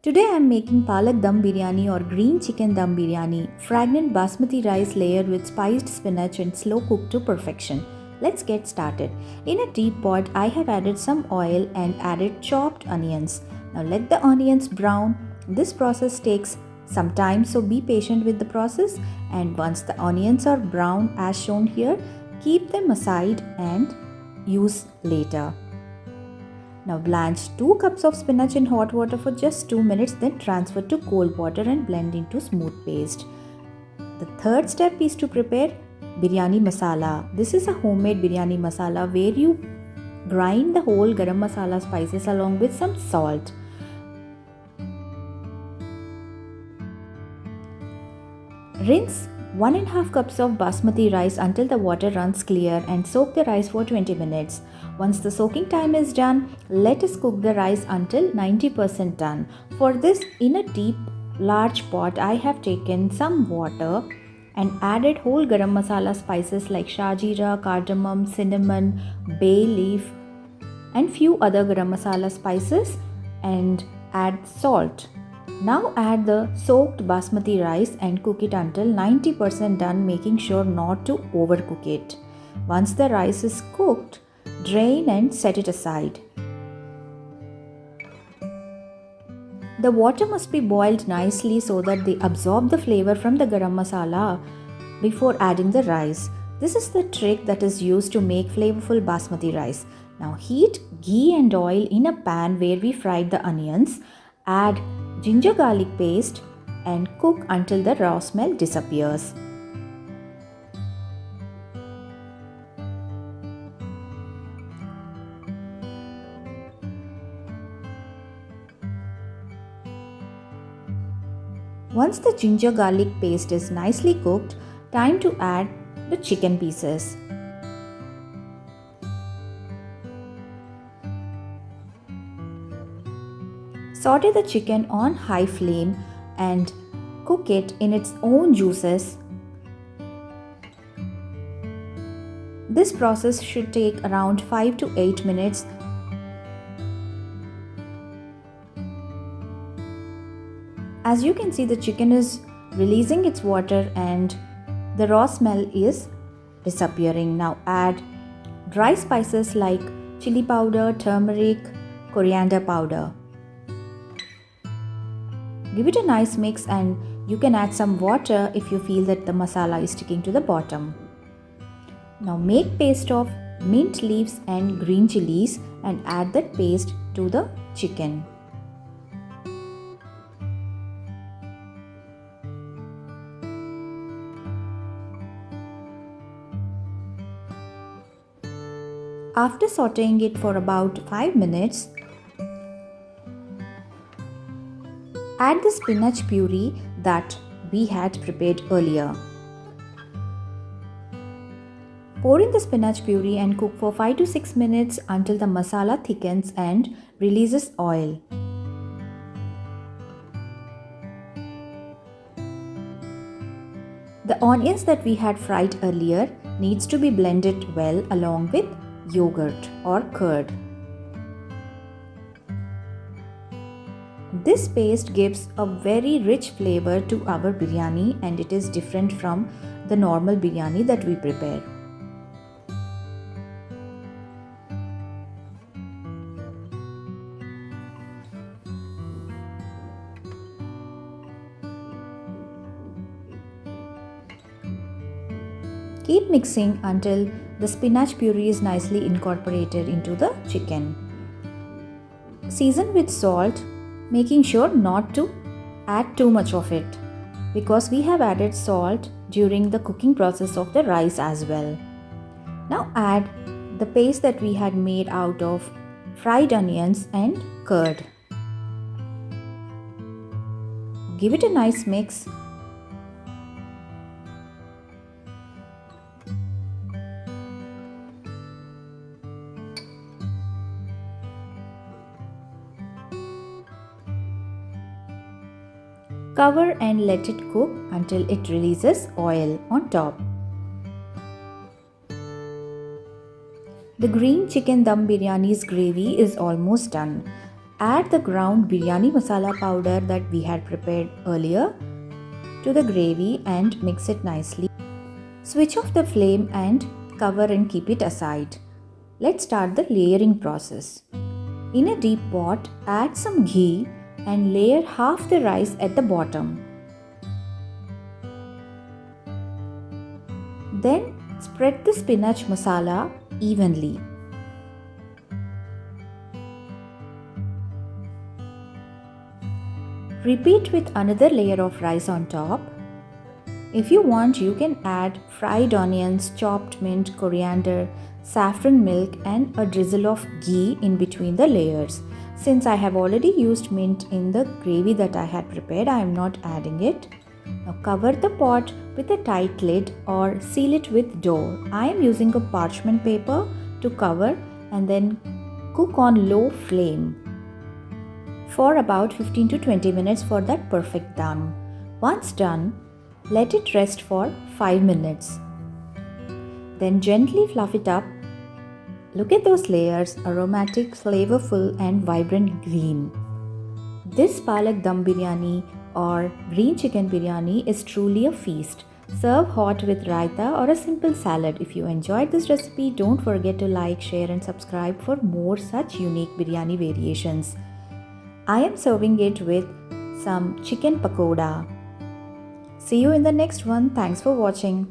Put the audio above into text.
Today I am making Palak Dum Biryani or Green Chicken Dum Biryani, fragrant basmati rice layered with spiced spinach and slow cooked to perfection. Let's get started. In a deep pot, I have added some oil and added chopped onions. Now let the onions brown. This process takes some time, so be patient with the process. And once the onions are brown as shown here, keep them aside and use later. Now blanch 2 cups of spinach in hot water for just 2 minutes, then transfer to cold water and blend into smooth paste. The third step is to prepare biryani masala. This is a homemade biryani masala where you grind the whole garam masala spices along with some salt. Rinse 1.5 cups of basmati rice until the water runs clear and soak the rice for 20 minutes. Once the soaking time is done, let us cook the rice until 90% done. For this, in a deep large pot, I have taken some water and added whole garam masala spices like shajira, cardamom, cinnamon, bay leaf and few other garam masala spices and add salt. Now add the soaked basmati rice and cook it until 90% done, making sure not to overcook it. Once the rice is cooked, drain and set it aside. The water must be boiled nicely so that they absorb the flavor from the garam masala before adding the rice. This is the trick that is used to make flavorful basmati rice. Now heat ghee and oil in a pan where we fried the onions. Add ginger garlic paste and cook until the raw smell disappears. Once the ginger garlic paste is nicely cooked, time to add the chicken pieces. Saute the chicken on high flame and cook it in its own juices. This process should take around 5 to 8 minutes. As you can see, the chicken is releasing its water and the raw smell is disappearing. Now add dry spices like chili powder, turmeric, coriander powder. Give it a nice mix and you can add some water if you feel that the masala is sticking to the bottom. Now make paste of mint leaves and green chilies and add that paste to the chicken. After sauteing it for about 5 minutes, add the spinach puree that we had prepared earlier. Pour in the spinach puree and cook for 5 to 6 minutes until the masala thickens and releases oil. The onions that we had fried earlier needs to be blended well along with yogurt or curd. This paste gives a very rich flavor to our biryani and it is different from the normal biryani that we prepare. Keep mixing until the spinach puree is nicely incorporated into the chicken. Season with salt, making sure not to add too much of it because we have added salt during the cooking process of the rice as well. Now add the paste that we had made out of fried onions and curd. Give it a nice mix. Cover and let it cook until it releases oil on top. The green chicken dum biryani's gravy is almost done. Add the ground biryani masala powder that we had prepared earlier to the gravy and mix it nicely. Switch off the flame and cover and keep it aside. Let's start the layering process. In a deep pot, add some ghee and layer half the rice at the bottom. Then spread the spinach masala evenly. Repeat with another layer of rice on top. If you want, you can add fried onions, chopped mint, coriander, saffron milk and a drizzle of ghee in between the layers. Since I have already used mint in the gravy that I had prepared, I am not adding it. Now cover the pot with a tight lid or seal it with dough. I am using a parchment paper to cover and then cook on low flame for about 15 to 20 minutes for that perfect done. Once done, let it rest for 5 minutes. Then gently fluff it up. Look at those layers, aromatic, flavorful and vibrant green. This Palak Dum Biryani or Green Chicken Biryani is truly a feast. Serve hot with raita or a simple salad. If you enjoyed this recipe, don't forget to like, share and subscribe for more such unique biryani variations. I am serving it with some chicken pakoda. See you in the next one. Thanks for watching.